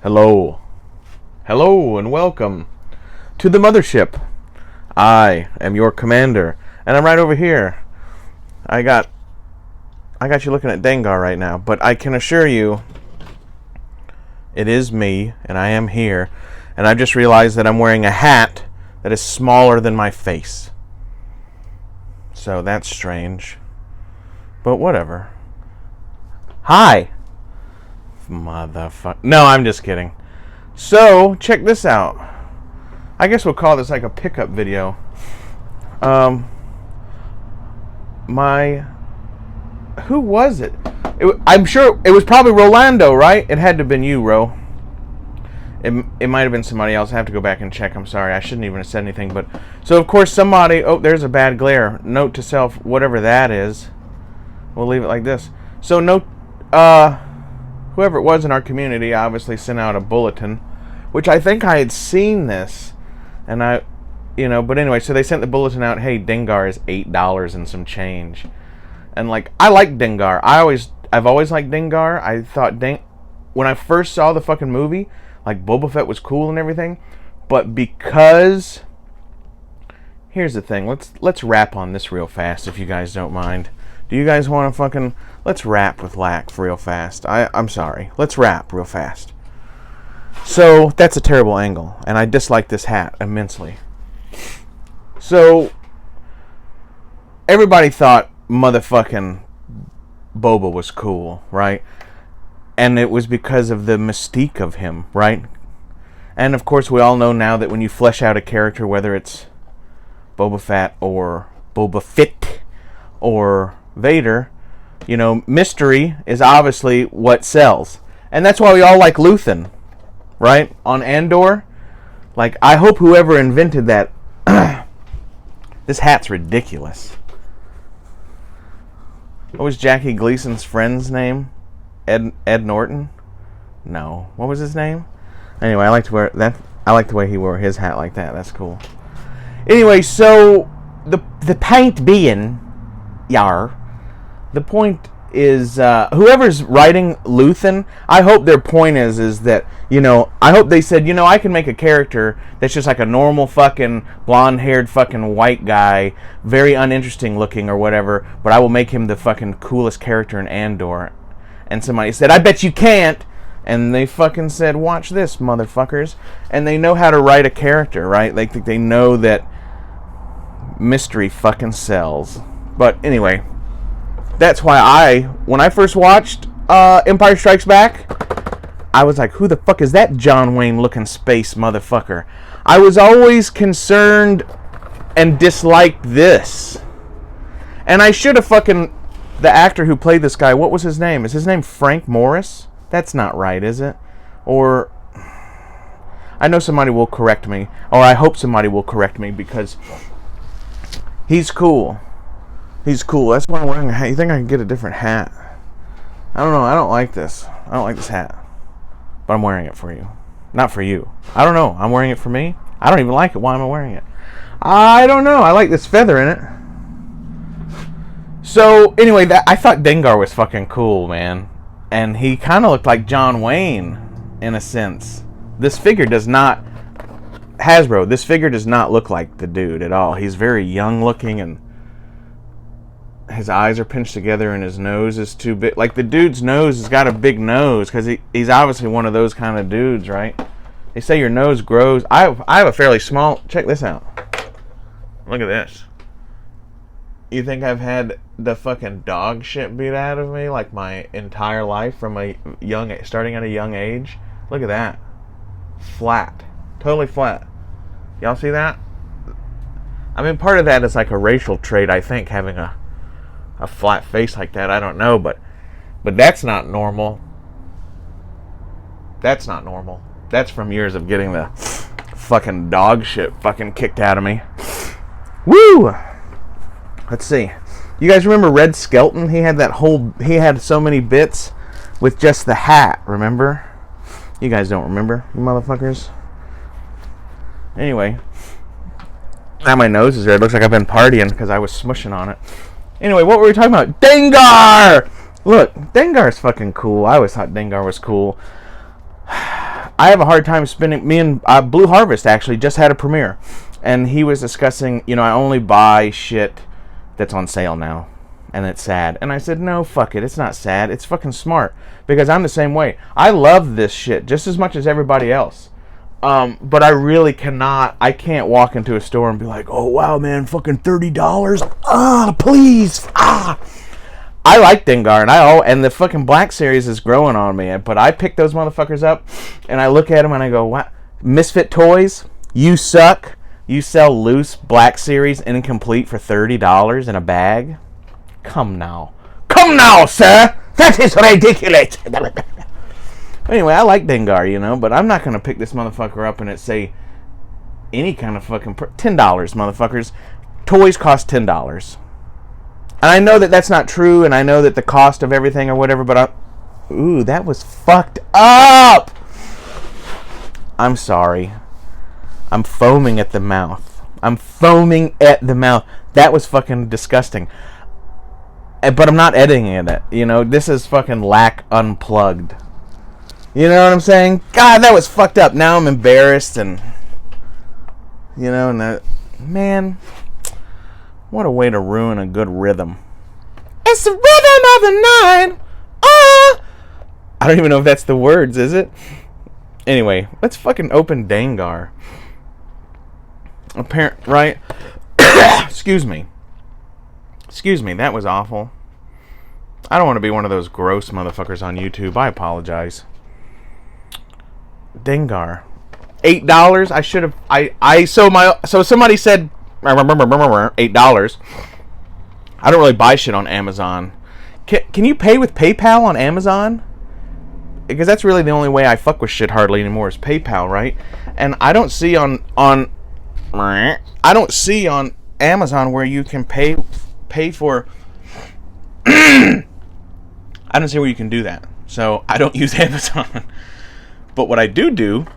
Hello. Hello and welcome to the mothership. I am your commander, and I'm right over here. I got you looking at Dengar right now, but I can assure you it is me, and I am here, and I just realized that I'm wearing a hat that is smaller than my face. So that's strange. But whatever. Hi! Motherfucker. No, I'm just kidding. So, check this out. I guess we'll call this like a pickup video. Who was it? I'm sure it was probably Rolando, right? It had to have been you, Ro. It might have been somebody else. I have to go back and check. I'm sorry. I shouldn't even have said anything. But so, of course, somebody... Oh, there's a bad glare. Note to self, whatever that is. We'll leave it like this. So, whoever it was in our community obviously sent out a bulletin, which I think I had seen this. And but anyway, so they sent the bulletin out, hey, Dengar is $8 and some change. And, I like Dengar. I've always liked Dengar. I thought when I first saw the fucking movie, Boba Fett was cool and everything. But because... Here's the thing. Let's rap on this real fast, if you guys don't mind. Do you guys want to fucking... Let's rap with Lack real fast. I'm sorry. Let's rap real fast. So, that's a terrible angle. And I dislike this hat immensely. So, everybody thought motherfucking Boba was cool, right? And it was because of the mystique of him, right? And, of course, we all know now that when you flesh out a character, whether it's Boba Fett or Boba Fett or Vader... mystery is obviously what sells. And that's why we all like Luthen, right? On Andor. I hope whoever invented that... This hat's ridiculous. What was Jackie Gleason's friend's name? Ed Norton? No. What was his name? Anyway, I like to wear that. I like the way he wore his hat like that. That's cool. Anyway, so... The point being... The point is, whoever's writing Luthen, I hope their point is that, I hope they said, I can make a character that's just like a normal fucking blonde-haired fucking white guy, very uninteresting looking or whatever, but I will make him the fucking coolest character in Andor. And somebody said, I bet you can't. And they fucking said, watch this, motherfuckers. And they know how to write a character, right? They know that mystery fucking sells. But anyway... That's why when I first watched Empire Strikes Back, I was like, who the fuck is that John Wayne looking space motherfucker? I was always concerned and disliked this. And I should have the actor who played this guy, what was his name? Is his name Frank Morris? That's not right, is it? Or, I know somebody will correct me, or I hope somebody will correct me because he's cool. He's cool. That's why I'm wearing a hat. You think I can get a different hat? I don't know. I don't like this. I don't like this hat. But I'm wearing it for you. Not for you. I don't know. I'm wearing it for me. I don't even like it. Why am I wearing it? I don't know. I like this feather in it. So, anyway, I thought Dengar was fucking cool, man. And he kind of looked like John Wayne, in a sense. This figure does not... Hasbro, this figure does not look like the dude at all. He's very young looking and... His eyes are pinched together and his nose is too big. The dude's nose has got a big nose because he's obviously one of those kind of dudes, right? They say your nose grows. I have a fairly small... Check this out. Look at this. You think I've had the fucking dog shit beat out of me my entire life from starting at a young age? Look at that. Flat. Totally flat. Y'all see that? I mean, part of that is a racial trait, I think, having a flat face like that. I don't know, but that's not normal. That's not normal. That's from years of getting the fucking dog shit fucking kicked out of me. Woo! Let's see. You guys remember Red Skelton? He had so many bits with just the hat, remember? You guys don't remember, you motherfuckers? Anyway. Now my nose is red. Looks like I've been partying because I was smushing on it. Anyway, what were we talking about? Dengar! Look, Dengar's fucking cool. I always thought Dengar was cool. I I have a hard time spending. Me and Blue Harvest actually just had a premiere, and he was discussing, I only buy shit that's on sale now, and it's sad. And I said, no, fuck it, it's not sad, it's fucking smart, because I'm the same way. I love this shit just as much as everybody else. But I really I can't walk into a store and be like, oh wow man, fucking $30, please, I like Dengar, and the fucking Black Series is growing on me, but I pick those motherfuckers up, and I look at them and I go, wow, Misfit Toys, you suck. You sell loose Black Series incomplete for $30 in a bag? Come now, sir! That is ridiculous! Anyway, I like Dengar, but I'm not going to pick this motherfucker up and it say any kind of fucking... $10, motherfuckers. Toys cost $10. And I know that that's not true, and I know that the cost of everything or whatever, but ooh, that was fucked up! I'm sorry. I'm foaming at the mouth. That was fucking disgusting. But I'm not editing it. This is fucking Lack Unplugged. You know what I'm saying? God, that was fucked up. Now I'm embarrassed and... man... What a way to ruin a good rhythm. It's the rhythm of the night. I don't even know if that's the words, is it? Anyway, let's fucking open Dengar. Right? Excuse me, that was awful. I don't want to be one of those gross motherfuckers on YouTube. I apologize. Dengar. $8? I should have... So somebody said... $8. I don't really buy shit on Amazon. Can you pay with PayPal on Amazon? Because that's really the only way I fuck with shit hardly anymore is PayPal, right? And I don't see on Amazon where you can pay for I don't see where you can do that. So I don't use Amazon. But what I do, the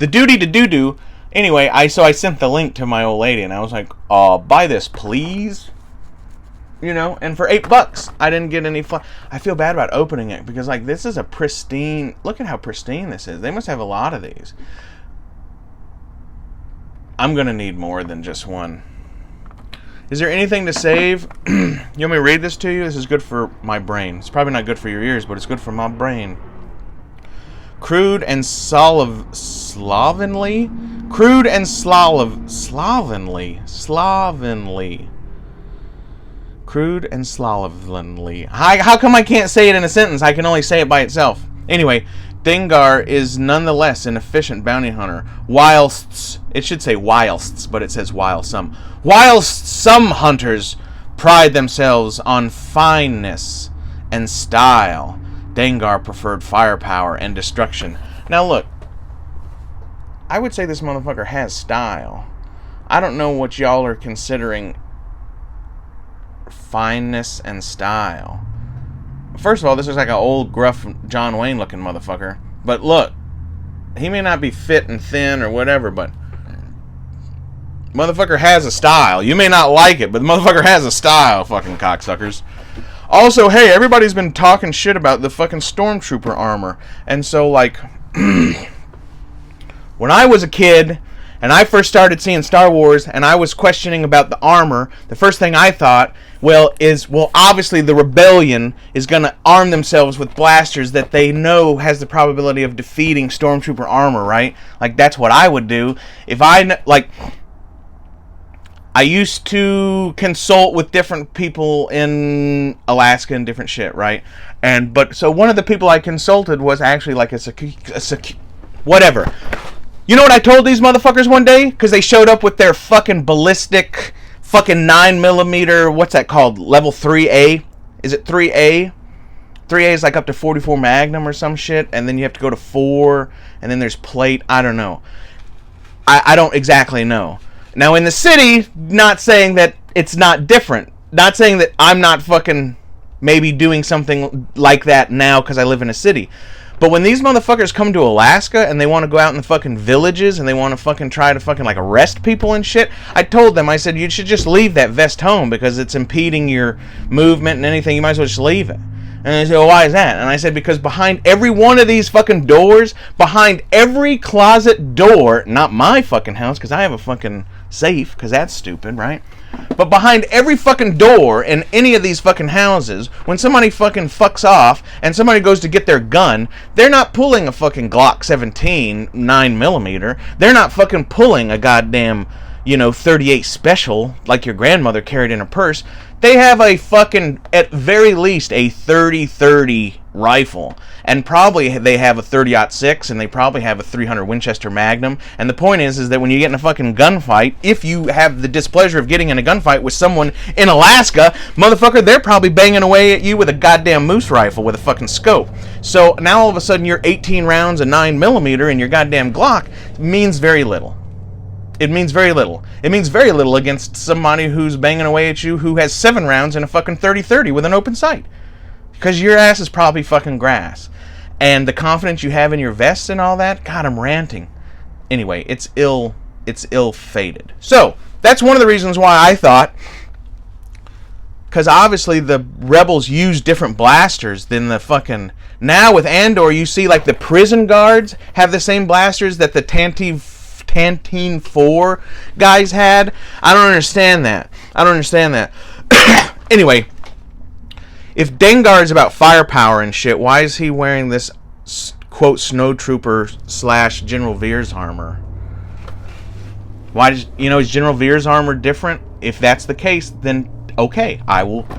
duty to do. Anyway, I sent the link to my old lady, and I was like, buy this, please. And for $8, I didn't get any fun. I feel bad about opening it, because, this is a pristine... Look at how pristine this is. They must have a lot of these. I'm going to need more than just one. Is there anything to save? You want me to read this to you? This is good for my brain. It's probably not good for your ears, but it's good for my brain. Crude and slovenly. How come I can't say it in a sentence? I can only say it by itself. Anyway, Dengar is nonetheless an efficient bounty hunter. It should say whilsts, but it says whilsome. Whilst some hunters pride themselves on fineness and style, Dengar preferred firepower and destruction. Now look, I would say this motherfucker has style. I don't know what y'all are considering fineness and style. First of all, this is like an old, gruff John Wayne looking motherfucker. But look, he may not be fit and thin or whatever, but motherfucker has a style. You may not like it, but the motherfucker has a style, fucking cocksuckers. Also, hey, everybody's been talking shit about the fucking Stormtrooper armor. And so, when I was a kid and I first started seeing Star Wars and I was questioning about the armor, the first thing I thought, obviously the rebellion is going to arm themselves with blasters that they know has the probability of defeating Stormtrooper armor, right? That's what I would do. If I used to consult with different people in Alaska and different shit, right? So one of the people I consulted was actually whatever. You know what I told these motherfuckers one day? Because they showed up with their fucking ballistic, fucking 9mm, what's that called? Level 3A? Is it 3A? 3A is up to 44 Magnum or some shit, and then you have to go to 4, and then there's plate. I don't know. I don't exactly know. Now, in the city, not saying that it's not different. Not saying that I'm not fucking maybe doing something like that now because I live in a city. But when these motherfuckers come to Alaska and they want to go out in the fucking villages and they want to fucking try to fucking arrest people and shit, I told them, I said, you should just leave that vest home because it's impeding your movement and anything. You might as well just leave it. And they say, well, why is that? And I said, because behind every one of these fucking doors, behind every closet door, not my fucking house, because I have a fucking safe, because that's stupid, right? But behind every fucking door in any of these fucking houses, when somebody fucking fucks off and somebody goes to get their gun, they're not pulling a fucking Glock 17 9mm. They're not fucking pulling a goddamn, 38 special like your grandmother carried in her purse. They have a fucking, at very least, a 30-30 rifle. And probably they have a 30-06, and they probably have a 300 Winchester Magnum. And the point is that when you get in a fucking gunfight, if you have the displeasure of getting in a gunfight with someone in Alaska, motherfucker, they're probably banging away at you with a goddamn moose rifle with a fucking scope. So now all of a sudden your 18 rounds of 9mm in your goddamn Glock means very little. It means very little. It means very little against somebody who's banging away at you who has 7 rounds in a fucking 30-30 with an open sight. Because your ass is probably fucking grass. And the confidence you have in your vests and all that, God, I'm ranting. Anyway, it's ill-fated. So, that's one of the reasons why I thought, because obviously the rebels use different blasters than the fucking... Now with Andor, you see like the prison guards have the same blasters that the Tantive 4 guys had. I don't understand that. Anyway, if Dengar is about firepower and shit, why is he wearing this quote snowtrooper / General Veers armor? Why does, is General Veers armor different? If that's the case, then okay,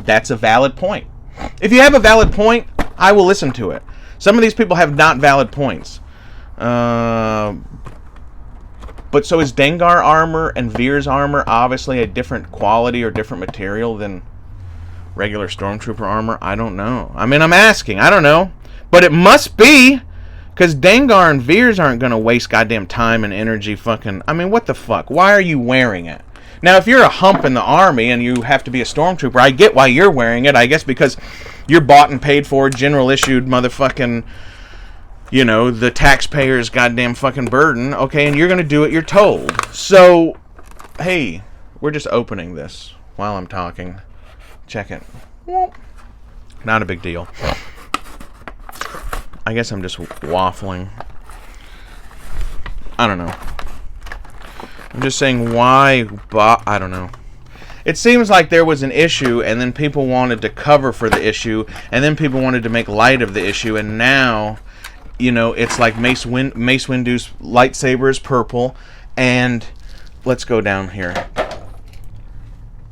that's a valid point. If you have a valid point, I will listen to it. Some of these people have not valid points. But so is Dengar armor and Veers armor obviously a different quality or different material than regular Stormtrooper armor? I don't know. I mean, I'm asking. I don't know. But it must be, because Dengar and Veers aren't going to waste goddamn time and energy fucking... I mean, what the fuck? Why are you wearing it? Now, if you're a hump in the army and you have to be a Stormtrooper, I get why you're wearing it. I guess because you're bought and paid for, general issued motherfucking... the taxpayer's goddamn fucking burden, okay, and you're going to do what you're told. So, hey, we're just opening this while I'm talking. Check it. Not a big deal. I guess I'm just waffling. I don't know. I'm just saying why, I don't know. It seems like there was an issue, and then people wanted to cover for the issue, and then people wanted to make light of the issue, and now... it's like Mace Windu's lightsaber is purple, and let's go down here.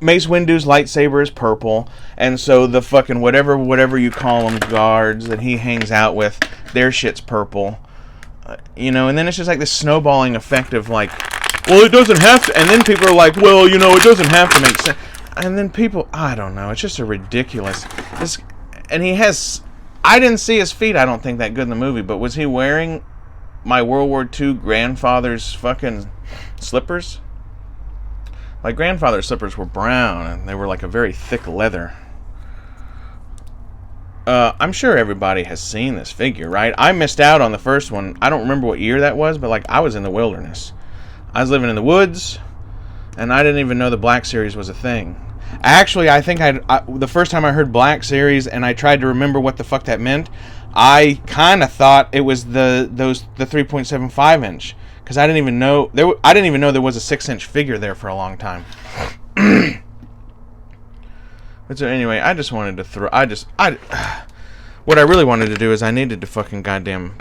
Mace Windu's lightsaber is purple, and so the fucking whatever you call them, guards that he hangs out with, their shit's purple. And then it's just like this snowballing effect of like, well, it doesn't have to, and then people are like, well, it doesn't have to make sense. And then people, I don't know, it's just a ridiculous. And he has... I didn't see his feet, I don't think, that good in the movie, but was he wearing my World War II grandfather's fucking slippers? My grandfather's slippers were brown, and they were like a very thick leather. I'm sure everybody has seen this figure, right? I missed out on the first one. I don't remember what year that was, but like I was in the wilderness. I was living in the woods, and I didn't even know the Black Series was a thing. Actually, I think the first time I heard Black Series and I tried to remember what the fuck that meant, I kind of thought it was the 3.75 inch, because I didn't even know there was a 6-inch figure there for a long time. But so anyway, I just wanted to what I really wanted to do is I needed to fucking goddamn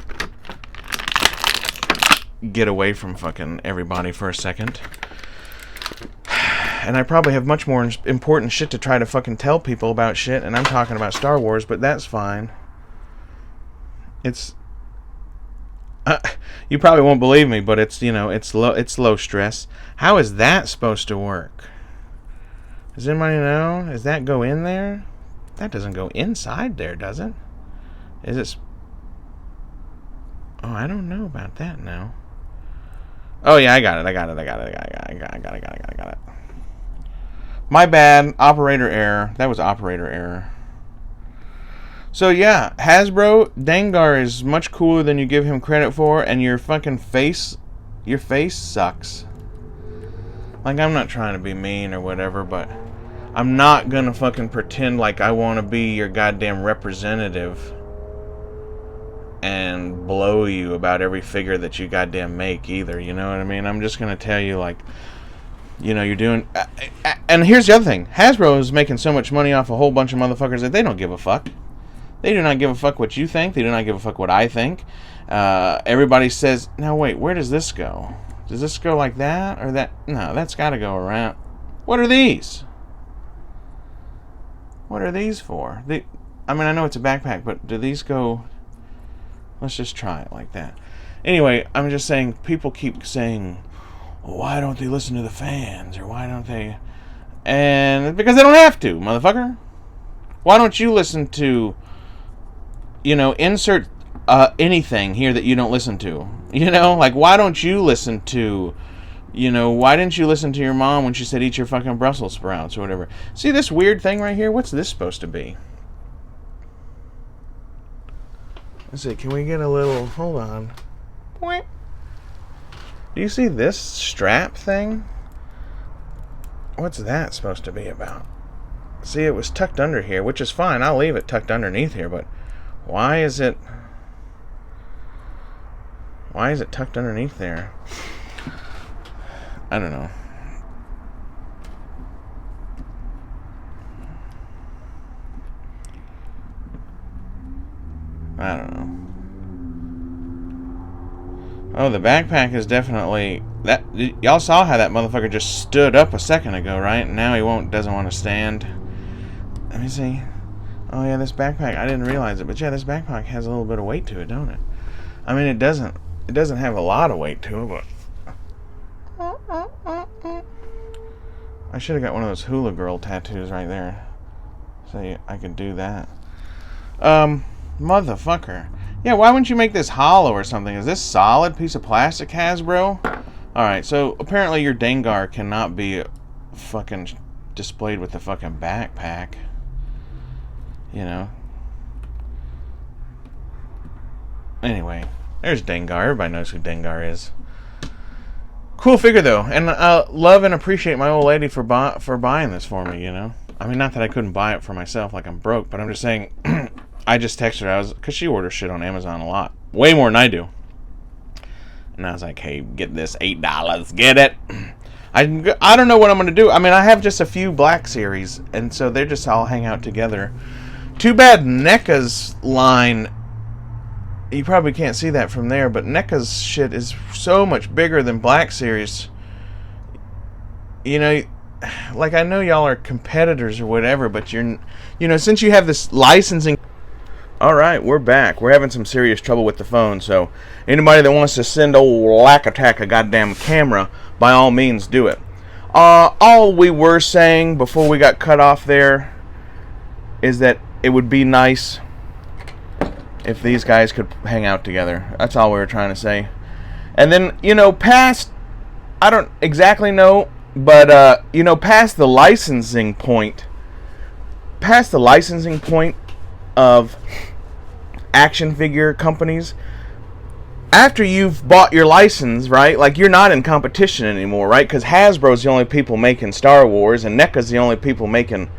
get away from fucking everybody for a second. And I probably have much more important shit to try to fucking tell people about shit, and I'm talking about Star Wars, but that's fine. It's... you probably won't believe me, but it's, it's low stress. How is that supposed to work? Does anybody know? Does that go in there? That doesn't go inside there, does it? Is it... Oh, I don't know about that now. Oh, yeah, I got it. My bad. Operator error. That was operator error. So, yeah. Hasbro, Dengar is much cooler than you give him credit for, and your fucking face... Your face sucks. Like, I'm not trying to be mean or whatever, but... I'm not gonna fucking pretend like I want to be your goddamn representative and blow you about every figure that you goddamn make either. You know what I mean? I'm just gonna tell you, like, you know, you're doing... and here's the other thing. Hasbro is making so much money off a whole bunch of motherfuckers that they don't give a fuck. They do not give a fuck what you think. They do not give a fuck what I think. Everybody says, now wait, where does this go? Does this go like that or that? No, that's got to go around. What are these? What are these for? I mean, I know it's a backpack, but do these go... Let's just try it like that. Anyway, I'm just saying, people keep saying, well, why don't they listen to the fans? Or why don't they... And because they don't have to, motherfucker. Why don't you listen to... You know, insert anything here that you don't listen to. You know, like, why don't you listen to, you know, why didn't you listen to your mom when she said eat your fucking Brussels sprouts or whatever? See this weird thing right here? What's this supposed to be? Let's see, can we get a little, hold on. Do you see this strap thing? What's that supposed to be about? See, it was tucked under here, which is fine. I'll leave it tucked underneath here, but why is it tucked underneath there? I don't know. I don't know. Oh, the backpack is definitely... that. Y'all saw how that motherfucker just stood up a second ago, right? Now he doesn't want to stand. Let me see. Oh yeah, this backpack, I didn't realize it, but yeah, this backpack has a little bit of weight to it, don't it? I mean, it doesn't have a lot of weight to it, but... I should have got one of those hula girl tattoos right there. So I could do that. Motherfucker. Yeah, why wouldn't you make this hollow or something? Is this solid piece of plastic, Hasbro? Alright, so apparently your Dengar cannot be fucking displayed with the fucking backpack. You know. Anyway, there's Dengar. Everybody knows who Dengar is. Cool figure though, and love and appreciate my old lady for buying this for me. You know, I mean, not that I couldn't buy it for myself, like I'm broke, but I'm just saying. I just texted her, because she orders shit on Amazon a lot, way more than I do. And I was like, hey, get this, $8, get it. I don't know what I'm gonna do. I mean, I have just a few Black Series, and so they're just all hang out together. Too bad NECA's line, you probably can't see that from there, but NECA's shit is so much bigger than Black Series. You know, like, I know y'all are competitors or whatever, but you know, since you have this licensing... Alright, we're back. We're having some serious trouble with the phone, so anybody that wants to send old Lack Attack a goddamn camera, by all means do it. All we were saying before we got cut off there is that it would be nice if these guys could hang out together. That's all we were trying to say. And then, you know, past, I don't exactly know, but, you know, past the licensing point of action figure companies, after you've bought your license, right, like, you're not in competition anymore, right, because Hasbro's the only people making Star Wars, and NECA's the only people making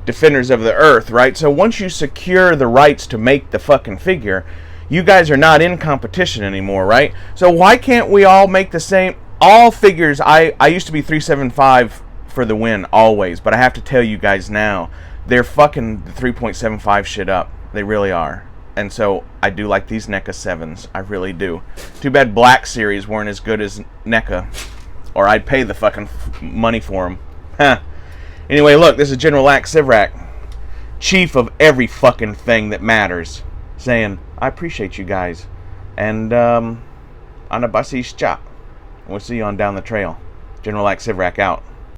Defenders of the Earth, right? So once you secure the rights to make the fucking figure, you guys are not in competition anymore, right? So why can't we all make the same, all figures? I used to be 375 for the win, always, but I have to tell you guys now, they're fucking the 3.75 shit up. They really are. And so I do like these NECA 7s. I really do. Too bad Black Series weren't as good as NECA, or I'd pay the fucking money for them. Huh. Anyway, look, this is General Lack Sivrak, chief of every fucking thing that matters, saying, I appreciate you guys. And, on a bussy shot. We'll see you on down the trail. General Lack Sivrak out.